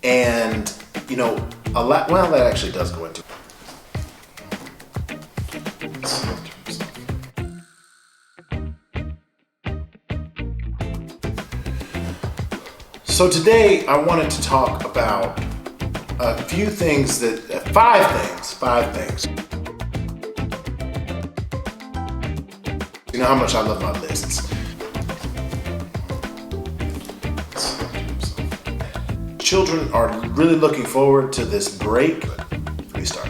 And, you know, a lot, well, that actually does go into So today I wanted to talk about a few things five things. You know how much I love my lists. Children are really looking forward to this break. Restart.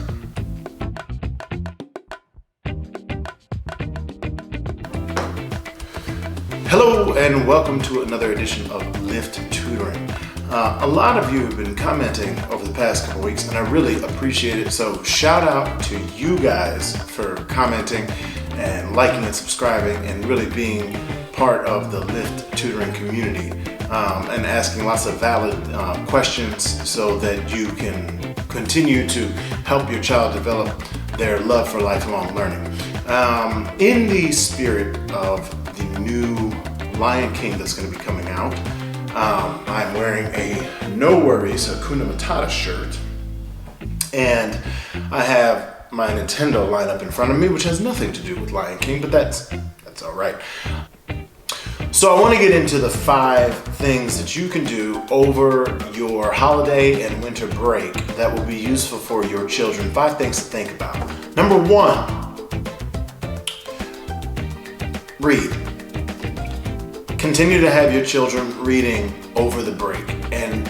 Hello and welcome to another edition of L.I.F.T Tutoring. A lot of you have been commenting over the past couple weeks and I really appreciate it. So shout out to you guys for commenting and liking and subscribing and really being part of the L.I.F.T Tutoring community and asking lots of valid questions so that you can continue to help your child develop their love for lifelong learning. In the spirit of the new Lion King that's going to be coming out, I'm wearing a No Worries Hakuna Matata shirt, and I have my Nintendo lineup in front of me, which has nothing to do with Lion King, but that's all right. So I want to get into the 5 things that you can do over your holiday and winter break that will be useful for your children. 5 things to think about. Number 1, read. Continue to have your children reading over the break, and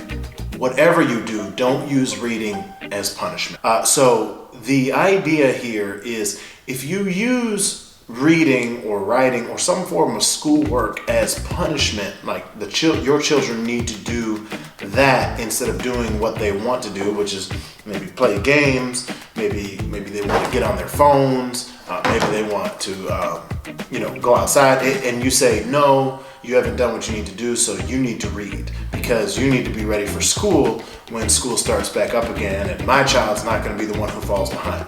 whatever you do, don't use reading as punishment. So the idea here is if you use reading or writing or some form of schoolwork as punishment, like your children need to do that instead of doing what they want to do, which is maybe play games, maybe they want to get on their phones, maybe they want to go outside, and you say, no, you haven't done what you need to do, so you need to read because you need to be ready for school when school starts back up again, and my child's not going to be the one who falls behind.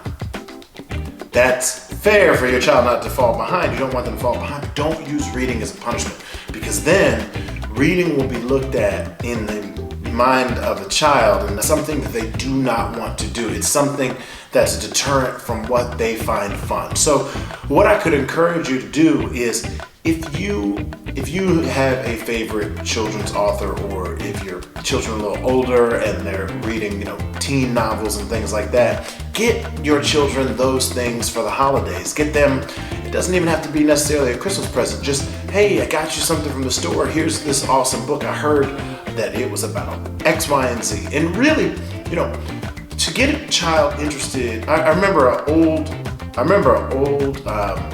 That's fair for your child not to fall behind. You don't want them to fall behind, but don't use reading as a punishment, because then reading will be looked at in the mind of a child and something that they do not want to do. It's something that's a deterrent from what they find fun. So what I could encourage you to do is if you have a favorite children's author, or if your children are a little older and they're reading, teen novels and things like that, get your children those things for the holidays. Get them, it doesn't even have to be necessarily a Christmas present, just, hey, I got you something from the store. Here's this awesome book. I heard that it was about X, Y, and Z. And really, to get a child interested, I remember an old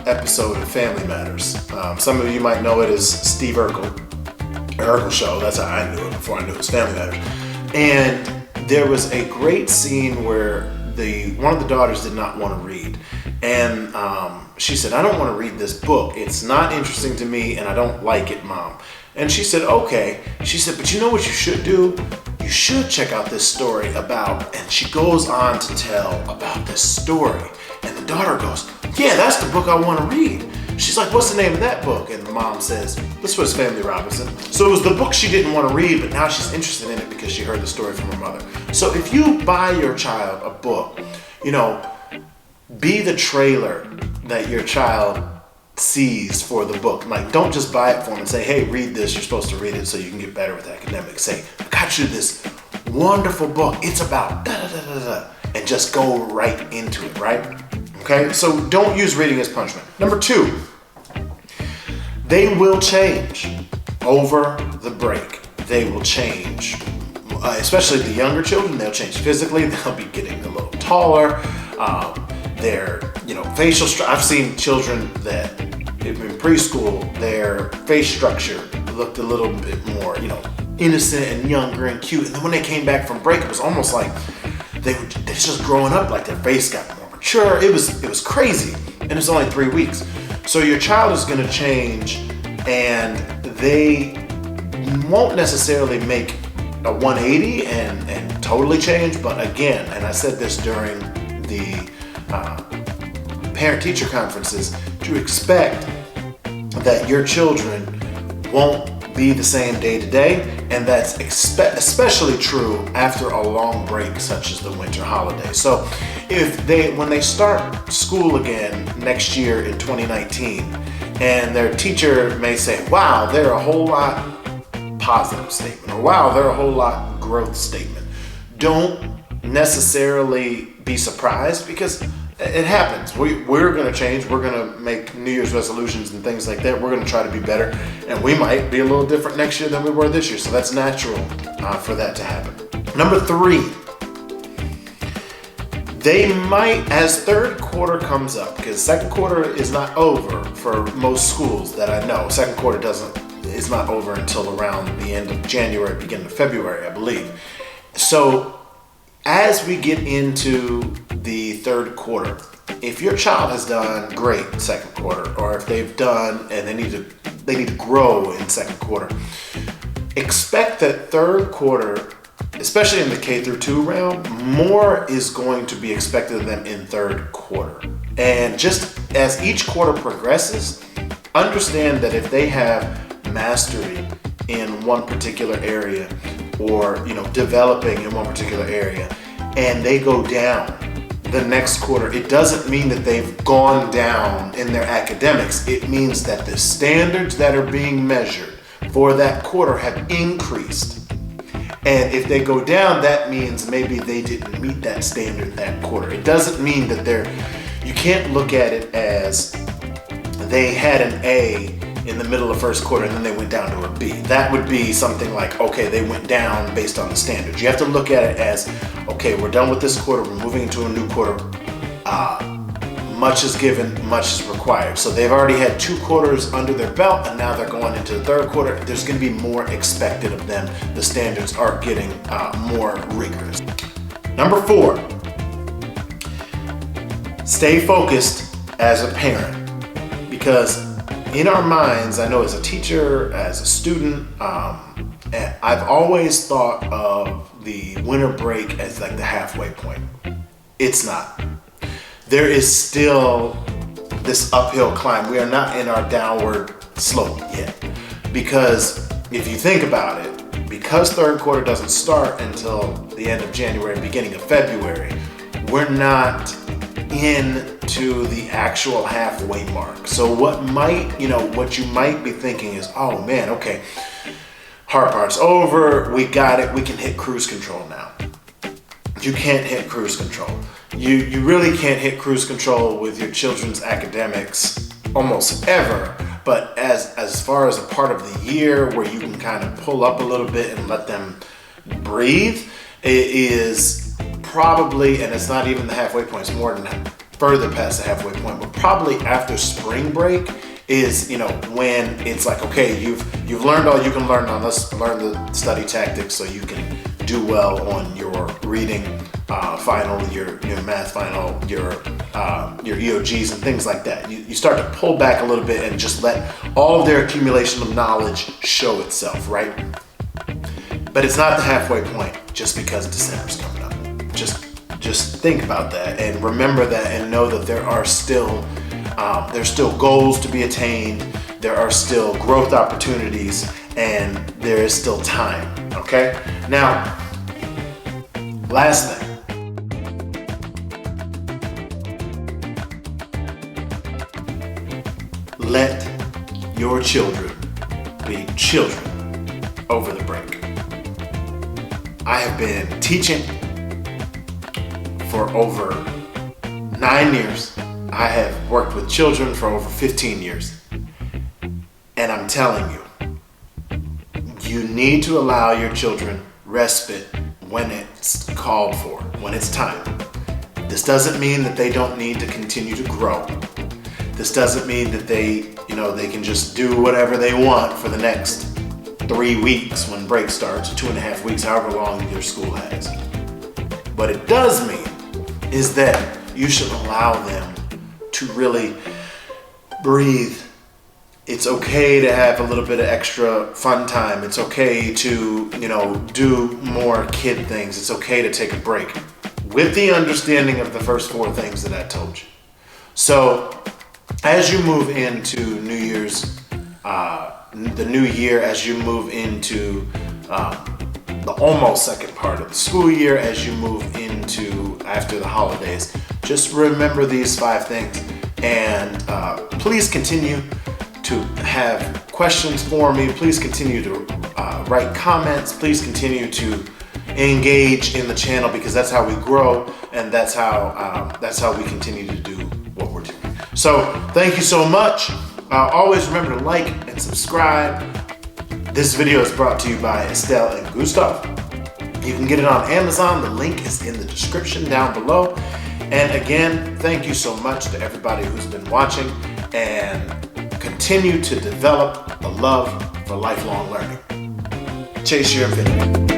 episode of Family Matters. Some of you might know it as Steve Urkel Show. That's how I knew it before I knew it was Family Matters. And there was a great scene where one of the daughters did not want to read. And she said, I don't want to read this book. It's not interesting to me and I don't like it, Mom. And she said, okay. She said, but you know what you should do? You should check out this story about, and she goes on to tell about this story. And the daughter goes, yeah, that's the book I want to read. She's like, what's the name of that book? And the mom says, this was Family Robinson. So it was the book she didn't want to read, but now she's interested in it because she heard the story from her mother. So if you buy your child a book, be the trailer that your child sees for the book. Like, don't just buy it for them and say, hey, read this. You're supposed to read it so you can get better with academics. Say, I got you this wonderful book. It's about da-da-da-da-da. And just go right into it, right? Okay, so don't use reading as punishment. Number 2, they will change over the break. They will change, especially the younger children. They'll change physically. They'll be getting a little taller. Their, facial structure. I've seen children that in preschool, their face structure looked a little bit more, innocent and younger and cute. And then when they came back from break, it was almost like they're just growing up, like their face got more mature. It was crazy, and it's only 3 weeks. So your child is going to change, and they won't necessarily make a 180 and totally change. But again, and I said this during the parent-teacher conferences, to expect that your children won't be the same day to day, and that's especially true after a long break such as the winter holiday. So when they start school again next year in 2019, and their teacher may say, wow, they're a whole lot positive statement, or wow, they're a whole lot growth statement, don't necessarily be surprised, because it happens. We're going to change. We're going to make New Year's resolutions and things like that. We're going to try to be better, and we might be a little different next year than we were this year. So that's natural for that to happen. Number 3, they might, as third quarter comes up, because second quarter is not over for most schools that I know. Second quarter is not over until around the end of January, beginning of February, I believe. So as we get into the third quarter, if your child has done great second quarter, or if they've done and they need to grow in second quarter, expect that third quarter, especially in the K through 2 realm, more is going to be expected of them in third quarter. And just as each quarter progresses, understand that if they have mastery in one particular area, or developing in one particular area, and they go down the next quarter, it doesn't mean that they've gone down in their academics. It means that the standards that are being measured for that quarter have increased. And if they go down, that means maybe they didn't meet that standard that quarter. It doesn't mean that you can't look at it as they had an A in the middle of first quarter and then they went down to a B. That would be something like, okay, they went down based on the standards. You have to look at it as, okay, we're done with this quarter, we're moving into a new quarter. Much is given, much is required. So they've already had 2 quarters under their belt, and now they're going into the third quarter. There's going to be more expected of them. The standards are getting more rigorous. Number 4, stay focused as a parent, because in our minds, I know as a teacher, as a student, I've always thought of the winter break as like the halfway point. It's not. There is still this uphill climb. We are not in our downward slope yet. Because if you think about it, because third quarter doesn't start until the end of January, beginning of February, we're not into the actual halfway mark. So what you might be thinking is, oh man, okay, hard part's over, we got it, we can hit cruise control now. You can't hit cruise control. You really can't hit cruise control with your children's academics almost ever, but as far as a part of the year where you can kind of pull up a little bit and let them breathe, it is probably, and it's not even the halfway point, it's more than further past the halfway point, but probably after spring break is, when it's like, okay, you've learned all you can learn on, let's learn the study tactics so you can do well on your reading final, your math final, your EOGs and things like that. You start to pull back a little bit and just let all of their accumulation of knowledge show itself, right? But it's not the halfway point just because December's coming up. Just think about that and remember that, and know that there's still goals to be attained. There are still growth opportunities, and there is still time. Okay? Now, last thing. Let your children be children over the break. I have been teaching for over 9 years. I have worked with children for over 15 years. And I'm telling you, you need to allow your children respite when it's called for, when it's time. This doesn't mean that they don't need to continue to grow. This doesn't mean that they can just do whatever they want for the next 3 weeks when break starts, or 2.5 weeks, however long your school has. What it does mean is that you should allow them to really breathe. It's okay to have a little bit of extra fun time. It's okay to, do more kid things. It's okay to take a break with the understanding of the first 4 things that I told you. So as you move into New Year's the new year, as you move into the almost second part of the school year, as you move into after the holidays. Just remember these 5 things, and please continue to have questions for me. Please continue to write comments. Please continue to engage in the channel, because that's how we grow, and that's how we continue to do what we're doing. So thank you so much. Always remember to like and subscribe. This video is brought to you by Estelle and Gustav. You can get it on Amazon. The link is in the description down below. And again, thank you so much to everybody who's been watching, and continue to develop a love for lifelong learning. Chase your infinity.